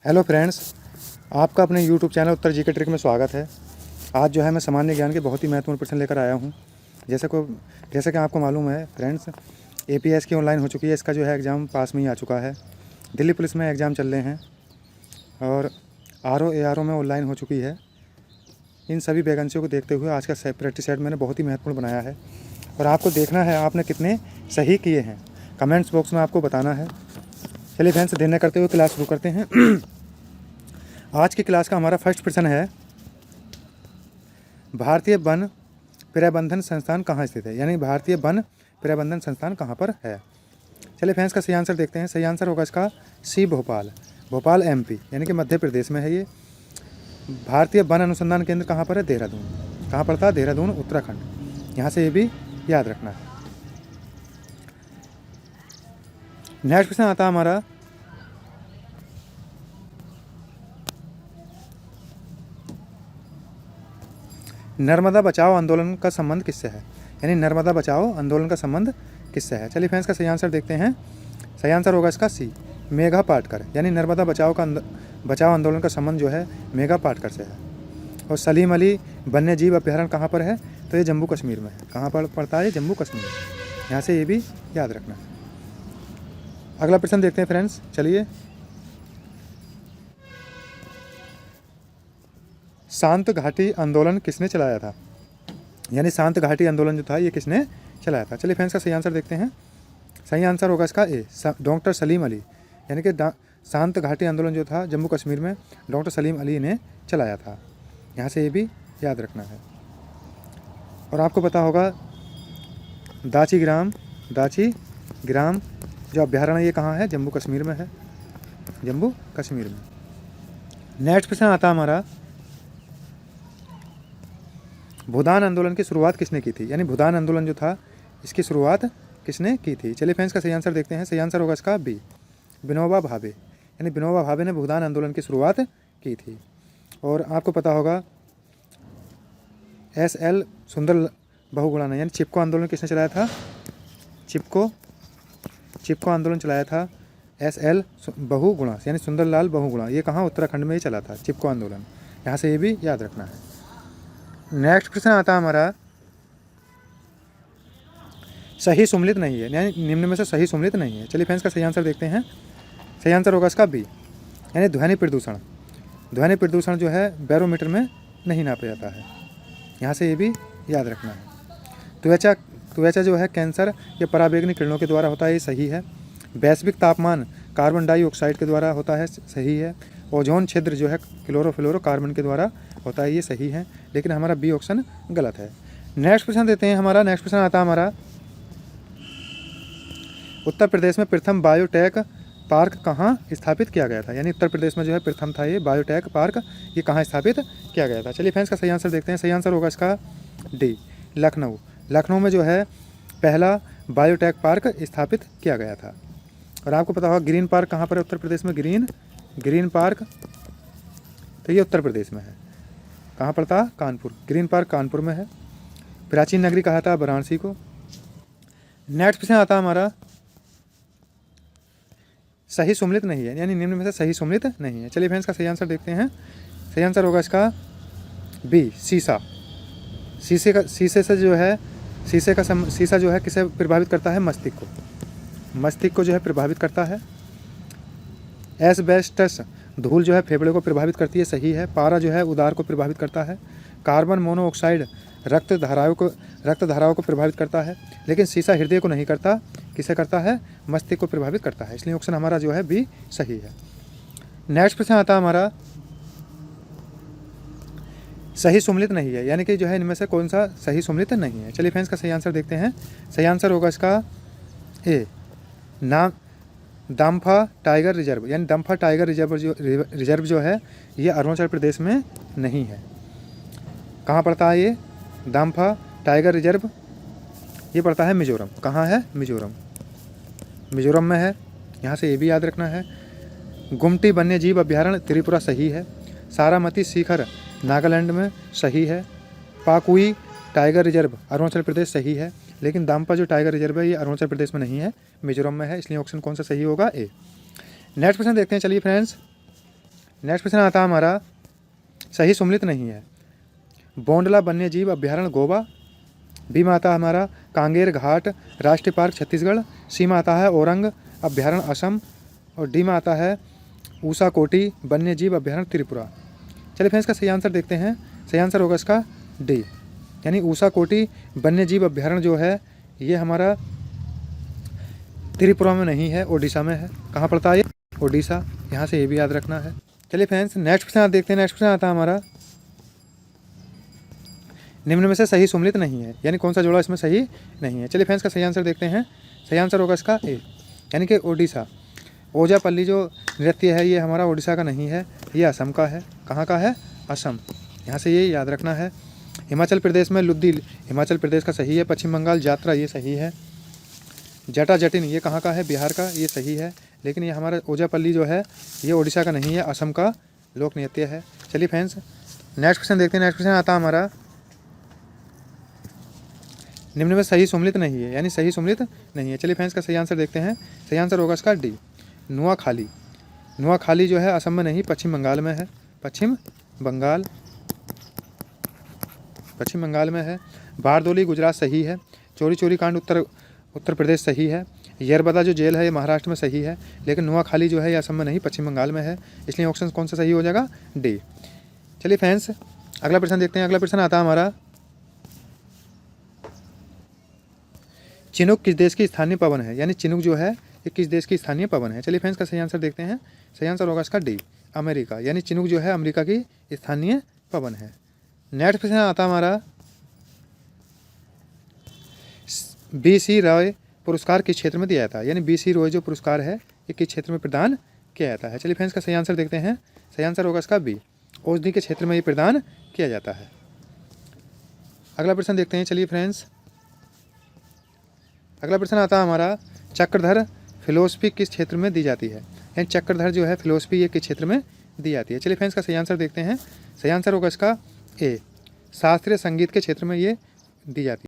Hello friends, आपका अपने YouTube channel उत्तर GK trick में स्वागत है। आज जो है मैं सामान्य ज्ञान के बहुत ही महत्वपूर्ण प्रश्न लेकर आया हूँ। जैसे कि आपको मालूम है फ्रेंड्स, एपीएस की ऑनलाइन हो चुकी है। इसका जो है एग्ज़ाम पास में ही आ चुका है। दिल्ली पुलिस में एग्ज़ाम चल रहे हैं और आरओ एआरओ में ऑनलाइन हो चुकी है। इन सभी वैकेंसियों को देखते हुए आज का प्रैक्टिस सेट मैंने बहुत ही महत्वपूर्ण बनाया है और आपको देखना है आपने कितने सही किए हैं। कमेंट्स बॉक्स में आपको बताना है। चलिए फ्रेंड्स, देर न करते हुए क्लास शुरू करते हैं। आज की क्लास का हमारा फर्स्ट प्रश्न है, भारतीय वन प्रबंधन संस्थान कहाँ स्थित है। यानी भारतीय वन प्रबंधन संस्थान कहाँ पर है। चलिए फ्रेंड्स, का सही आंसर देखते हैं। सही आंसर होगा इसका सी, भोपाल एमपी यानी कि मध्य प्रदेश में है ये। भारतीय वन अनुसंधान केंद्र कहाँ पर है, देहरादून। कहाँ पड़ता है, देहरादून उत्तराखंड। यहाँ से ये भी याद रखना है। नेक्स्ट प्रश्न आता है हमारा, नर्मदा बचाओ आंदोलन का संबंध किससे है। यानी नर्मदा बचाओ आंदोलन का संबंध किससे है। चलिए फ्रेंड्स, का सही आंसर देखते हैं। सही आंसर होगा इसका सी, मेघा पाटकर। यानी नर्मदा बचाओ आंदोलन का संबंध जो है मेघा पाटकर से है। और सलीम अली वन्य जीव अभ्यारण्य कहाँ पर है, तो ये जम्मू कश्मीर में है। कहाँ पर पड़ता है, जम्मू कश्मीर। यहाँ से ये भी याद रखना है। अगला प्रश्न देखते हैं फ्रेंड्स। चलिए, शांत घाटी आंदोलन किसने चलाया था। यानी शांत घाटी आंदोलन जो था ये किसने चलाया था। चलिए फ्रेंड्स, का सही आंसर देखते हैं। सही आंसर होगा इसका ए, डॉक्टर सलीम अली। यानी कि शांत घाटी आंदोलन जो था जम्मू कश्मीर में डॉक्टर सलीम अली ने चलाया था। यहाँ से ये भी याद रखना है। और आपको पता होगा दाची ग्राम जो अभ्यारण्य ये कहाँ है, जम्मू कश्मीर में है। जम्मू कश्मीर में। नेक्स्ट प्रश्न आता है हमारा, भूदान आंदोलन की शुरुआत किसने की थी। यानी भूदान आंदोलन जो था इसकी शुरुआत किसने की थी। चलिए फ्रेंड्स, का सही आंसर देखते हैं। सही आंसर होगा इसका बी, विनोबा भावे। यानी विनोबा भावे ने भूदान आंदोलन की शुरुआत की थी। और आपको पता होगा एसएल सुंदर बहुगुणा ने, यानी चिपको आंदोलन किसने चलाया था। चिपको आंदोलन चलाया था एसएल बहुगुणा, यानी सुंदरलाल बहुगुणा। ये कहाँ, उत्तराखंड में ही चला था चिपको आंदोलन। यहाँ से ये भी याद रखना है। नेक्स्ट प्रश्न आता है हमारा, सही सुमलित नहीं है। यानी निम्न में से सही सुमलित नहीं है। चलिए फ्रेंड्स, का सही आंसर देखते हैं। सही आंसर होगा इसका बी, यानी ध्वनि प्रदूषण जो है बैरोमीटर में नहीं नापा जाता है। यहाँ से ये भी याद रखना है। त्वचा जो है कैंसर या पराबैंगनी किरणों के द्वारा होता है, ये सही है। वैश्विक तापमान कार्बन डाइऑक्साइड के द्वारा होता है, सही है। ओजोन छिद्र जो है क्लोरोफ्लोरोकार्बन के द्वारा होता है, ये सही है। लेकिन हमारा बी ऑप्शन गलत है। नेक्स्ट प्रश्न देते हैं हमारा। नेक्स्ट प्रश्न आता है हमारा, उत्तर प्रदेश में प्रथम बायोटेक पार्क कहाँ स्थापित किया गया था। यानी उत्तर प्रदेश में जो है प्रथम था ये बायोटेक पार्क, ये कहाँ स्थापित किया गया था। चलिए फ्रेंड्स, का सही आंसर देखते हैं। सही आंसर होगा इसका डी, लखनऊ में जो है पहला बायोटेक पार्क स्थापित किया गया था। और आपको पता होगा ग्रीन पार्क कहाँ पर है उत्तर प्रदेश में, ग्रीन पार्क, तो ये उत्तर प्रदेश में है। कहाँ पड़ता, कानपुर। ग्रीन पार्क कानपुर में है। प्राचीन नगरी कहा था वाराणसी को। नेक्स्ट प्रश्न आता हमारा, सही सुमलित नहीं है। यानी निम्न में से सही सुमलित नहीं है। चलिए फ्रेंड्स, का सही आंसर देखते हैं। सही आंसर होगा इसका बी, शीशा। शीशा जो है किसे प्रभावित करता है, मस्तिष्क को जो है प्रभावित करता है। एस्बेस्टस धूल जो है फेफड़े को प्रभावित करती है, सही है। पारा जो है उदार को प्रभावित करता है। कार्बन मोनोऑक्साइड रक्त धाराओं को प्रभावित करता है। लेकिन शीशा हृदय को नहीं करता, किसे करता है, मस्तिष्क को प्रभावित करता है। इसलिए ऑप्शन हमारा जो है बी सही है। नेक्स्ट प्रश्न आता है हमारा, सही सुमलित नहीं है। यानी कि जो है इनमें से कौन सा सही सुमलित नहीं है। चलिए फ्रेंड्स, का सही आंसर देखते हैं। सही आंसर होगा इसका ए, दाम्फा टाइगर रिजर्व। यानी दाम्फा टाइगर रिजर्व जो है ये अरुणाचल प्रदेश में नहीं है। कहाँ पड़ता है ये दाम्फा टाइगर रिजर्व, ये पड़ता है मिजोरम। कहाँ है, मिजोरम में है। यहाँ से ये भी याद रखना है। गुमटी वन्य जीव अभ्यारण्य त्रिपुरा, सही है। सारामती शिखर नागालैंड में, सही है। पाकुई टाइगर रिजर्व अरुणाचल प्रदेश, सही है। लेकिन दाम्पा जो टाइगर रिजर्व है ये अरुणाचल प्रदेश में नहीं है, मिजोरम में है। इसलिए ऑप्शन कौन सा सही होगा, ए। नेक्स्ट क्वेश्चन देखते हैं। चलिए फ्रेंड्स, नेक्स्ट प्रश्न आता है हमारा, सही सम्मिलित नहीं है। बोंडला वन्य जीव अभ्यारण्य गोवा, बी में आता है हमारा कांगेर घाट राष्ट्रीय पार्क छत्तीसगढ़, सी में आता है औरंग अभ्यारण्य असम, और डी में आता है ऊषा कोटी वन्य जीव अभ्यारण्य त्रिपुरा। चलिए फ्रेंड्स, इसका सही आंसर देखते हैं। सही आंसर होगा इसका डी, यानी ऊषा कोटी वन्य जीव अभ्यारण्य जो है ये हमारा त्रिपुरा में नहीं है, ओडिशा में है। कहाँ पड़ता है ये? ओडिशा। यहाँ से ये भी याद रखना है। चलिए फ्रेंड्स, नेक्स्ट प्रश्न आप देखते हैं। नेक्स्ट प्रश्न आता है हमारा, निम्न में से सही सम्मिलित नहीं है, यानी कौन सा जोड़ा इसमें सही नहीं है। चलिए फ्रेंड्स, का सही आंसर देखते हैं। सही आंसर होगा इसका ए, यानी कि ओडिशा। ओजापल्ली जो नृत्य है ये हमारा ओडिशा का नहीं है, ये असम का है। कहाँ का है? असम। यहाँ से ये याद रखना है। हिमाचल प्रदेश में लुद्दी हिमाचल प्रदेश का सही है। पश्चिम बंगाल जात्रा ये सही है। जटा जटिन ये कहाँ का है? बिहार का, ये सही है। लेकिन ये हमारा ओजापल्ली जो है ये ओडिशा का नहीं है, असम का लोक नृत्य है। चलिए फ्रेंड्स, नेक्स्ट क्वेश्चन देखते हैं। नेक्स्ट क्वेश्चन आता है हमारा, निम्न में सही सम्मिलित नहीं है, यानी सही सम्मिलित नहीं है। चलिए फ्रेंड्स, का सही आंसर देखते हैं। सही आंसर होगा इसका डी, नुआखाली। नुआखाली जो है असम में नहीं, पश्चिम बंगाल में है। पश्चिम बंगाल में है। बारदोली गुजरात सही है। चोरी चोरी कांड उत्तर प्रदेश सही है। येरबदा जो जेल है ये महाराष्ट्र में सही है। लेकिन नुआखाली जो है ये असम में नहीं, पश्चिम बंगाल में है। इसलिए ऑप्शन कौन सा सही हो जाएगा? डी। चलिए फ्रेंड्स, अगला प्रश्न देखते हैं। अगला प्रश्न आता है हमारा, चिनुक किस देश की स्थानीय पवन है? यानी चिनुक जो है ये किस देश की स्थानीय पवन है? चलिए फ्रेंड्स, का सही आंसर देखते हैं। सही आंसर होगा इसका डी, अमेरिका। यानी चिनुक जो है अमेरिका की स्थानीय पवन है। नेक्स्ट प्रश्न आता है हमारा, BC रॉय पुरस्कार किस क्षेत्र में दिया जाता है? यानी BC रॉय जो पुरस्कार है ये किस क्षेत्र में प्रदान किया जाता है? चलिए फ्रेंड्स, का सही आंसर देखते हैं। सही आंसर होगा इसका बी, औषधि के क्षेत्र में ये प्रदान किया जाता है। अगला प्रश्न देखते हैं। चलिए फ्रेंड्स, अगला प्रश्न आता है हमारा, चक्रधर फिलोसफी किस क्षेत्र में दी जाती है? यानी चक्रधर जो है फिलोसफी ये किस क्षेत्र में दी जाती है? चलिए फ्रेंड्स, का सही आंसर देखते हैं। सही आंसर होगा इसका ए, शास्त्रीय संगीत के क्षेत्र में ये दी जाती है।